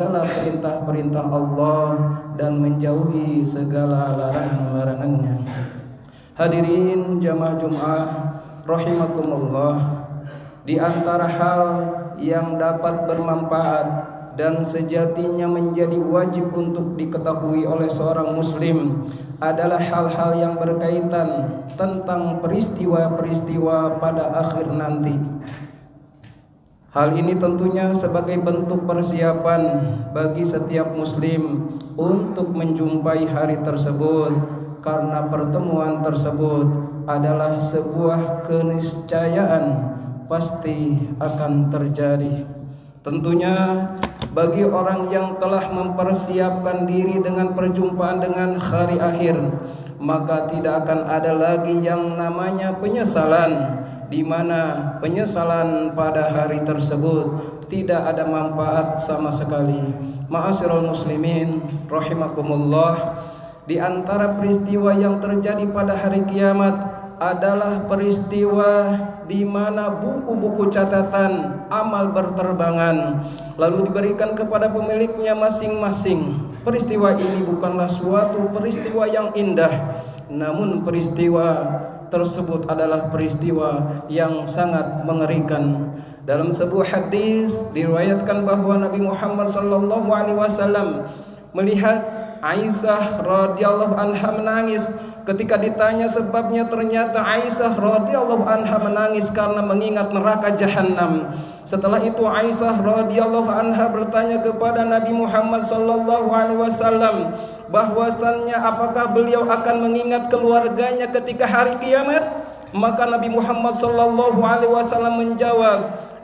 segala perintah-perintah Allah dan menjauhi segala larangan-larangannya. Hadirin jamaah Jumat rahimakumullah, di antara hal yang dapat bermanfaat dan sejatinya menjadi wajib untuk diketahui oleh seorang muslim adalah hal-hal yang berkaitan tentang peristiwa-peristiwa pada akhir nanti. Hal ini tentunya sebagai bentuk persiapan bagi setiap muslim untuk menjumpai hari tersebut, karena pertemuan tersebut adalah sebuah keniscayaan pasti akan terjadi. Tentunya bagi orang yang telah mempersiapkan diri dengan perjumpaan dengan hari akhir, maka tidak akan ada lagi yang namanya penyesalan, di mana penyesalan pada hari tersebut tidak ada manfaat sama sekali. Ma'asyiral muslimin rahimakumullah, di antara peristiwa yang terjadi pada hari kiamat adalah peristiwa di mana buku-buku catatan amal berterbangan lalu diberikan kepada pemiliknya masing-masing. Peristiwa ini bukanlah suatu peristiwa yang indah, namun peristiwa tersebut adalah peristiwa yang sangat mengerikan. Dalam sebuah hadis diriwayatkan bahwa Nabi Muhammad SAW melihat Aisyah radhiyallahu anha menangis. Ketika ditanya sebabnya, ternyata Aisyah radhiyallahu anha menangis karena mengingat neraka jahanam. Setelah itu Aisyah radhiyallahu anha bertanya kepada Nabi Muhammad SAW bahwasannya apakah beliau akan mengingat keluarganya ketika hari kiamat. Maka Nabi Muhammad SAW menjawab,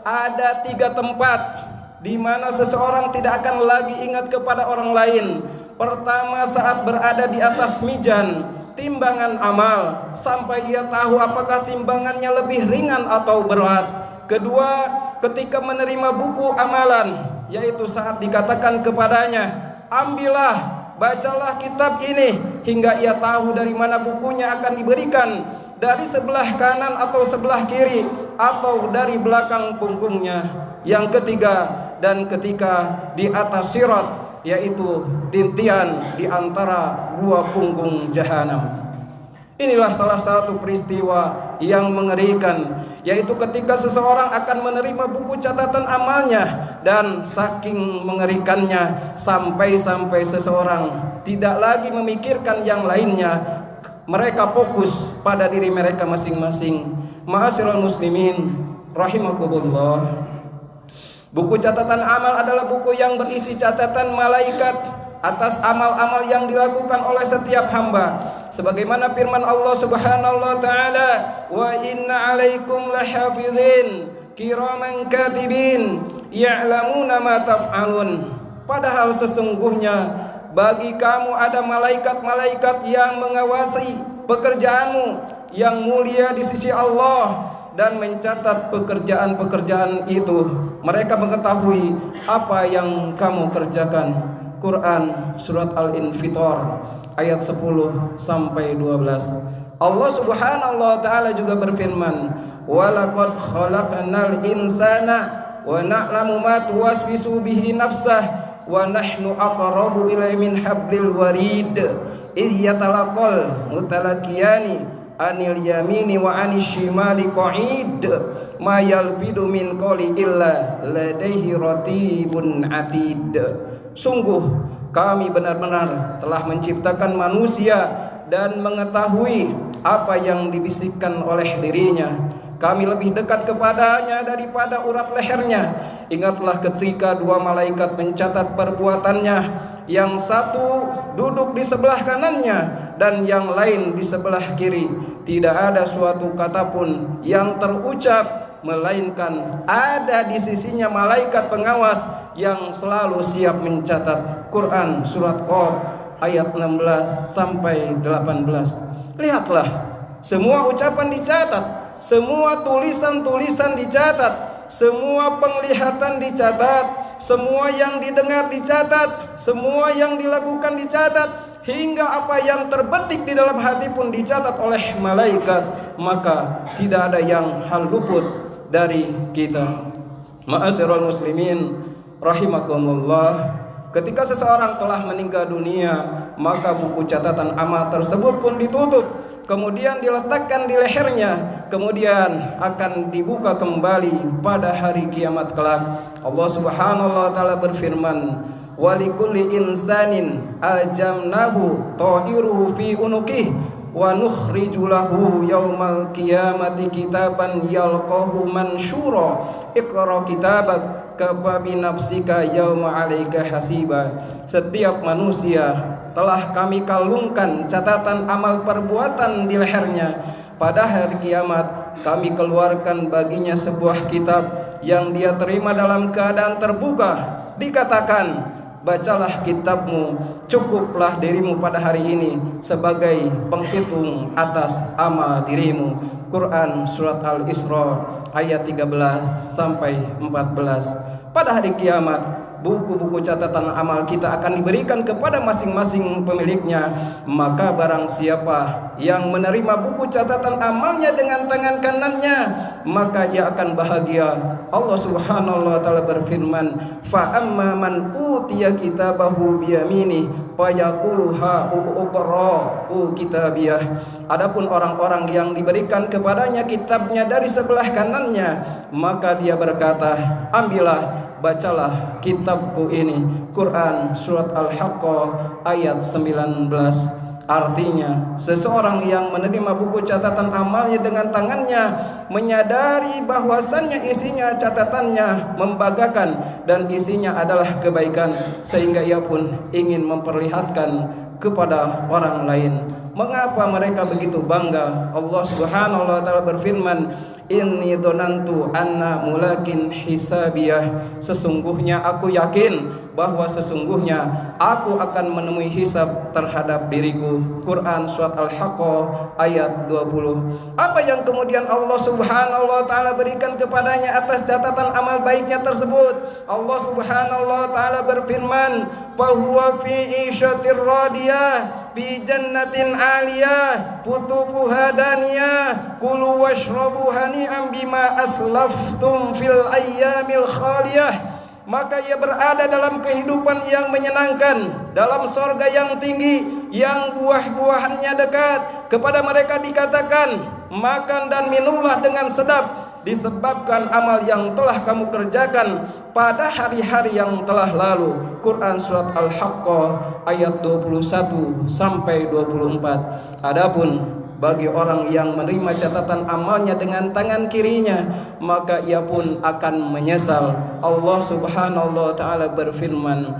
ada 3 tempat di mana seseorang tidak akan lagi ingat kepada orang lain. Pertama, saat berada di atas mizan timbangan amal sampai ia tahu apakah timbangannya lebih ringan atau berat. Kedua, ketika menerima buku amalan, yaitu saat dikatakan kepadanya, ambillah, bacalah kitab ini, hingga ia tahu dari mana bukunya akan diberikan, dari sebelah kanan atau sebelah kiri, atau dari belakang punggungnya. Yang ketiga, dan ketika di atas sirat, yaitu tintian di antara 2 punggung jahanam. Inilah salah satu peristiwa yang mengerikan, yaitu ketika seseorang akan menerima buku catatan amalnya, dan saking mengerikannya sampai seseorang tidak lagi memikirkan yang lainnya, mereka fokus pada diri mereka masing-masing. Ma'asyiral muslimin rahimakumullah, buku catatan amal adalah buku yang berisi catatan malaikat atas amal-amal yang dilakukan oleh setiap hamba, sebagaimana firman Allah Subhanahu wa taala, wa inna 'alaikum lahafizin kiraman katibin ya'lamuna ma taf'alun. Padahal sesungguhnya bagi kamu ada malaikat-malaikat yang mengawasi pekerjaanmu yang mulia di sisi Allah dan mencatat pekerjaan-pekerjaan itu. Mereka mengetahui apa yang kamu kerjakan. Quran surat Al-Infitar ayat 10 sampai 12. Allah Subhanahu wa taala juga berfirman, "Walaqad khalaqnal insana wa na'lamu ma tuwaswisu bihi nafsah wa nahnu aqrabu ilaihi min hablil warid idh yatalaqal mutalaqiyani anil yamini wa anis shimali qa'id ma yalfidu min qawli illa ladaihi ratibun atid." Sungguh kami benar-benar telah menciptakan manusia dan mengetahui apa yang dibisikkan oleh dirinya. Kami lebih dekat kepadanya daripada urat lehernya. Ingatlah ketika 2 malaikat mencatat perbuatannya, yang satu duduk di sebelah kanannya dan yang lain di sebelah kiri. Tidak ada suatu kata pun yang terucap, melainkan ada di sisinya malaikat pengawas yang selalu siap mencatat. Quran surat Qaf ayat 16 sampai 18. Lihatlah, semua ucapan dicatat, semua tulisan-tulisan dicatat, semua penglihatan dicatat, semua yang didengar dicatat, semua yang dilakukan dicatat, hingga apa yang terbetik di dalam hati pun dicatat oleh malaikat. Maka tidak ada yang hal luput dari kita. Ma'asyiral muslimin rahimakumullah, Ketika seseorang telah meninggal dunia, maka buku catatan amal tersebut pun ditutup, kemudian diletakkan di lehernya, kemudian akan dibuka kembali pada hari kiamat kelak. Allah Subhanahu wa taala berfirman, walikulli insanin aljamnahu ta'iruhu fi unuqih wa nukhriju lahu yaumal qiyamati kitaban yalqahu mansyura iqra kitabak kafa bi nafsika yauma 'alaika hasiba. Setiap manusia telah kami kalungkan catatan amal perbuatan di lehernya. Pada hari kiamat kami keluarkan baginya sebuah kitab yang dia terima dalam keadaan terbuka. Dikatakan, bacalah kitabmu, cukuplah dirimu pada hari ini sebagai penghitung atas amal dirimu. Quran Surat Al-Isra ayat 13 sampai 14. Pada hari kiamat, buku-buku catatan amal kita akan diberikan kepada masing-masing pemiliknya. Maka barang siapa yang menerima buku catatan amalnya dengan tangan kanannya, maka ia akan bahagia. Allah Subhanahu wa taala berfirman, fa amma man utiya kitabahu biyamini fayaqulu ha uqra'u kitabiyah. Adapun orang-orang yang diberikan kepadanya kitabnya dari sebelah kanannya, maka dia berkata, ambillah, bacalah kitabku ini. Quran Surat Al-Haqqah ayat 19. Artinya, seseorang yang menerima buku catatan amalnya dengan tangannya menyadari bahwasannya isinya catatannya membanggakan dan isinya adalah kebaikan, sehingga ia pun ingin memperlihatkan kepada orang lain. Mengapa mereka begitu bangga? Allah Subhanahu wa taala berfirman, inni donantu anna mulakin hisabiyah. Sesungguhnya aku yakin bahwa sesungguhnya aku akan menemui hisab terhadap diriku. Quran Surat Al-Haqqah ayat 20. Apa yang kemudian Allah Subhanahu wa taala berikan kepadanya atas catatan amal baiknya tersebut? Allah Subhanahu wa taala berfirman, fa huwa fi 'ishatir radiyah bi jannatin 'aliyah qutufuha daniyah kulu washrabu hani'an bima aslaftum fil ayyamil khaliyah. Maka ia berada dalam kehidupan yang menyenangkan, dalam sorga yang tinggi, yang buah-buahannya dekat. Kepada mereka dikatakan, makan dan minumlah dengan sedap, disebabkan amal yang telah kamu kerjakan pada hari-hari yang telah lalu. Quran Surat Al-Haqqah ayat 21 sampai 24. Adapun bagi orang yang menerima catatan amalnya dengan tangan kirinya, maka ia pun akan menyesal. Allah Subhanahu wa taala berfirman,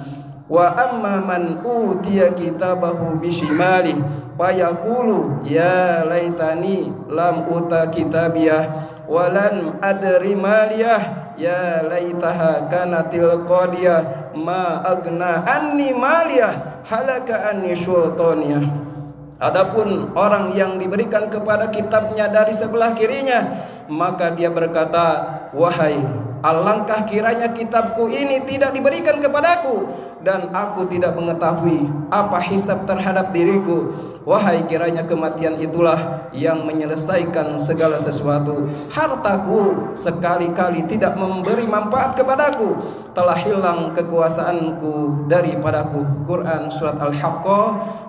wa amma man utiya kitabahu bishimali fayaqulu ya laitani lam uta kitabiyah walan adri maliyah ya laitaha kanatil qadiyah ma agna anni maliyah halaka anni sultaniyah. Adapun orang yang diberikan kepada kitabnya dari sebelah kirinya, maka dia berkata, wahai, alangkah kiranya kitabku ini tidak diberikan kepadaku dan aku tidak mengetahui apa hisab terhadap diriku. Wahai, kiranya kematian itulah yang menyelesaikan segala sesuatu. Hartaku sekali-kali tidak memberi manfaat kepadaku. Telah hilang kekuasaanku daripadaku. Quran Surat Al-Haqqah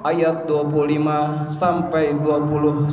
ayat 25 sampai 29.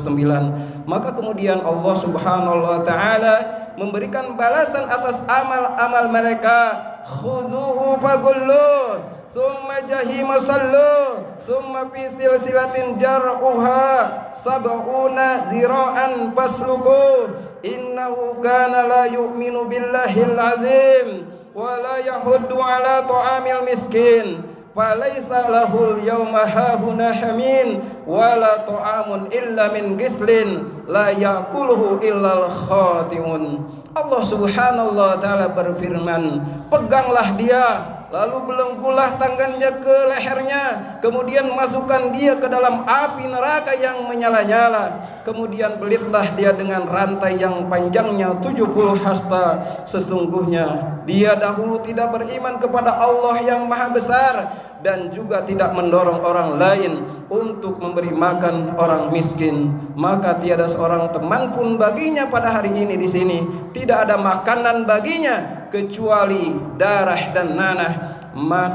Maka kemudian Allah Subhanahu wa taala memberikan balasan atas amal-amal mereka. Khuzuhu fagullu thumma jahima sallu thumma fi silsilatin jar'uha sab'una zira'an fasluku innahu kana la yu'minu billahil azim wa la yahuddu ala ta'amil miskin falaysa lahul yawma hahuna hamin wala ta'amun illa min gislin la yakuluhu illal khatimun. Allah Subhanahu wa taala berfirman, peganglah dia, lalu belenggulah tangannya ke lehernya, kemudian masukkan dia ke dalam api neraka yang menyala-nyala, kemudian belitlah dia dengan rantai yang panjangnya 70 hasta. Sesungguhnya dia dahulu tidak beriman kepada Allah yang maha besar dan juga tidak mendorong orang lain untuk memberi makan orang miskin, maka tiada seorang teman pun baginya pada hari ini di sini. Tidak ada makanan baginya kecuali darah dan nanah.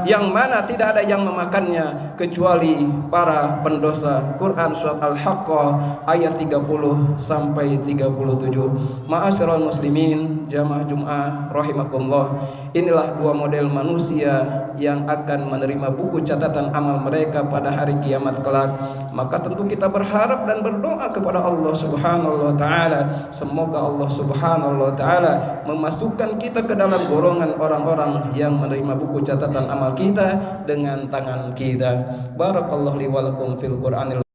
yang mana tidak ada yang memakannya kecuali para pendosa. Quran surat Al-Haqqah ayat 30 sampai 37. Ma'asyiral muslimin jamaah Jumat rahimakumullah, inilah dua model manusia yang akan menerima buku catatan amal mereka pada hari kiamat kelak. Maka tentu kita berharap dan berdoa kepada Allah Subhanahu wa taala, semoga Allah Subhanahu wa taala memasukkan kita ke dalam golongan orang-orang yang menerima buku catatan amal kita dengan tangan kita. Barakallahu li wa lakum fil Qur'anil